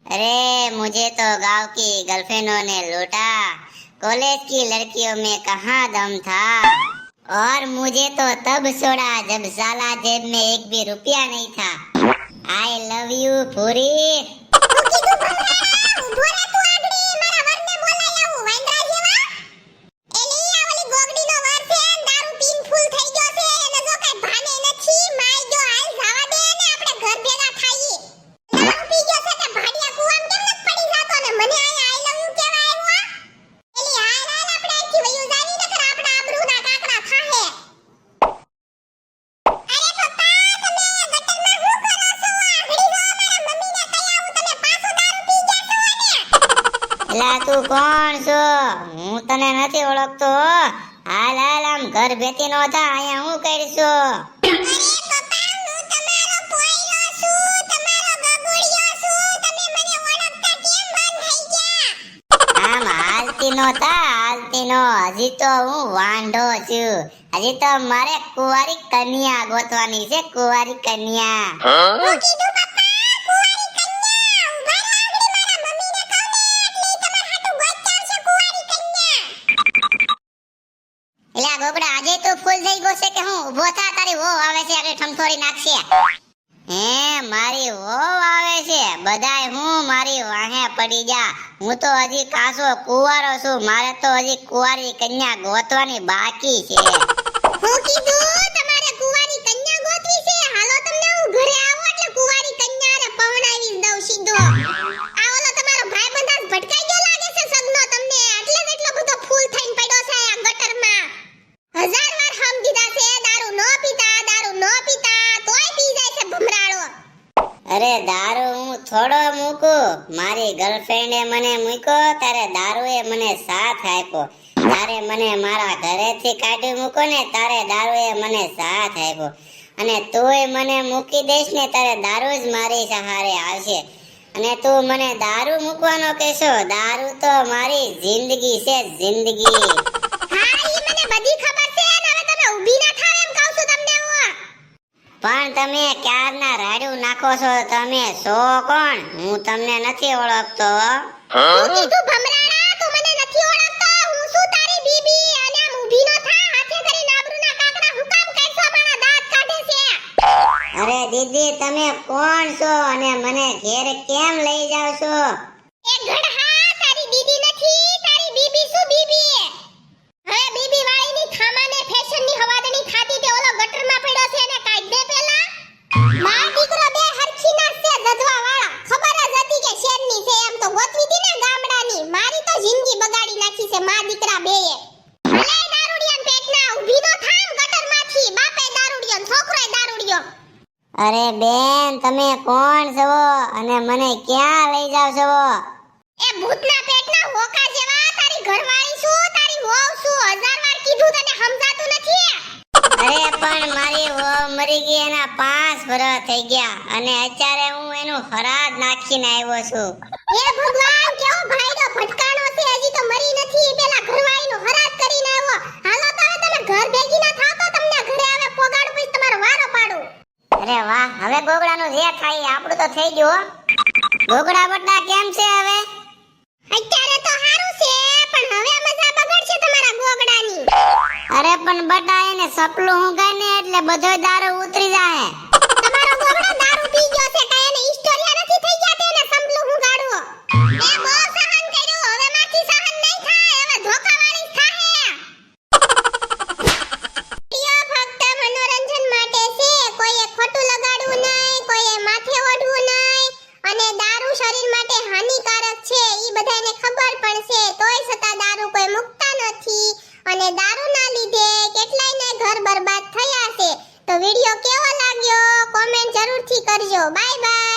अरे मुझे तो गांव की गर्लफ्रेंडों ने लूटा, कॉलेज की लड़कियों में कहाँ दम था। और मुझे तो तब छोड़ा जब साला जेब में एक भी रुपया नहीं था। आई लव यू पूरी। એલા તું કોણ છો? હું તને નથી ઓળખતો. હાલ હાલ આમ ઘર ભેતી નો થા, અહીંયા હું કરશું? આમ હાલતી નો થા, હાલતી નો. હજી તો હું વાંઢો છું. હજી તો મારે કુંવારી કન્યા ગોતવાની છે, કુંવારી કન્યા. એલા ગોગડા, આજે તો ફૂલ થઈ ગયો છે કે હું? ઊભો થા, તારી વહુ આવે છે, આગળ ઠમઠોરી નાખશે. હે, મારી વહુ આવે છે? બધાય હું મારી વાહે પડી જા. હું તો હજી કાસો કુંવારો છું. મારે તો હજી કુંવારી કન્યા ગોતવાની બાકી છે. હું કીધું તમારે કુંવારી કન્યા ગોતવી છે? હાલો, તમને હું ઘરે આવો એટલે કુંવારી કન્યાને પવણાવી દઉં સીધો. આ ઓલો તમારો ભાઈબંધ આજ ભટકાઈ ગયો લાગે છે સગનો તમને, એટલે જ એટલો બધો ફૂલ થઈને પડ્યો છે આ ગટરમાં. 1000 વાર હમ દીધા છે દારૂ નો પીતા, તોય પી જાય છે ભમરાળો. અરે દારૂ હું થોડો મૂકું. મારી ગર્લફ્રેન્ડે મને મૂક્યો ત્યારે દારૂએ મને સાથ આપ્યો. તારે મને મારા ઘરેથી કાઢી મૂકો ને તારે દારૂએ મને સાથ આપ્યો. અને તોય મને મૂકી દેશ ને તારે દારૂ જ મારી સહારે આવશે. અને તું મને દારૂ મૂકવાનો કહેશો? દારૂ તો મારી જિંદગી છે, જિંદગી. હા, ઈ મને બધી ખબર છે. હવે તમે ઊભી ના થાવ એમ કહું છું તમને હું. પણ તમે ક્યારના રાડ્યું નાખો છો? તમે છો કોણ? હું તમને નથી ઓળખતો. હું કીધું ભમરાડા, તું મને નથી ઓળખતો. હું છું તારી બીબી. અને આમ ઊભી નો થા, હાથે કરીને આબરૂના કાકડા હું કામ કરશો? મારા દાંત કાઢે છે. અરે દીદી, તમે કોણ છો અને મને ઘેર કેમ લઈ જાવ છો? એ ગઢા, તારી દીદી નથી, તારી બીબી છું, બીબી. હવે બીબી વાળીની થામાને ફેશનની હવાદણી થાતી તે ઓલો ગટરમાં પડ્યો છે એને કાઢ દે પેલા. માર દીકરો બે હરખી ના છે દધવા વાળા. ખબર જ હતી કે શેરની છે એમ તો ગોતવી દી ને ગામડાની. મારી તો જિંદગી બગાડી નાખી છે માં દીકરા બેયે. ભલે દારૂડિયાન પેટના ઊભી નો થામ ગટરમાંથી. બાપે દારૂડિયો, છોકરોય દારૂડિયો. અરે બેન, તમે કોણ છો અને મને ક્યાં લઈ જાવ છો? એ ભૂતના પેટના હોકા જેવા તારી ઘરવાળી છું, તારી વહુ છું. 1000 વાર કીધું તને સમજાતું નથી? અરે પણ મારી વહુ મરી ગઈ, એના 5 વર્ષ થઈ ગયા અને અત્યારે હું એનું હરાજ નાખીને આવ્યો છું. હે ભગવાન, કેવો ભાઈડો ભટકાણો છે. હજી તો મરી નથી, પેલા ઘરવાળીનું હરાજ કરીને આવ્યો. હાલો તો હવે તમે ઘર ભેગી ના થાવ તો તમને ઘરે આવે પોગાડું, પછી તમારો વારો પાડું. અરે વાહ, હવે ગોગડાનું જે થાય આપણું તો થઈ ગયું. ગોગડા બટા કેમ છે હવે? અત્યારે તો સારું છે, પણ હવે મજા બગડશે તમારા ગોગડાની. અરે પણ બટા, એને સપલું હું ગાય ને એટલે બધો દારૂ ઉતરી જાય. તમારો ગોગડો દારૂ પી ગયો છે, કાઈ એને હિસ્ટોરિયા નથી થઈ ગયા તેને સપલું હું ગાડવો. મે બહુ સહન કર્યું, હવે માથી સહન નહીં થાય. હવે ધોકાવાળી થાહે. પ્રિય ફક્ત મનોરંજન માટે છે. કોઈએ ખોટું લગાડવું નહીં, કોઈએ માથે ઓઢવું નહીં. અને દારૂ શરીર માટે હાનિકારક છે, ઈ બધાને ખબર પણ છે. તોય છતાં દારૂ કોઈ મુકતા નથી. અને દારૂના લીધે કેટલાયને ઘર બરબાદ થયા છે. તો વિડિયો કેવો લાગ્યો કોમેન્ટ જરૂરથી કરજો. Bye bye.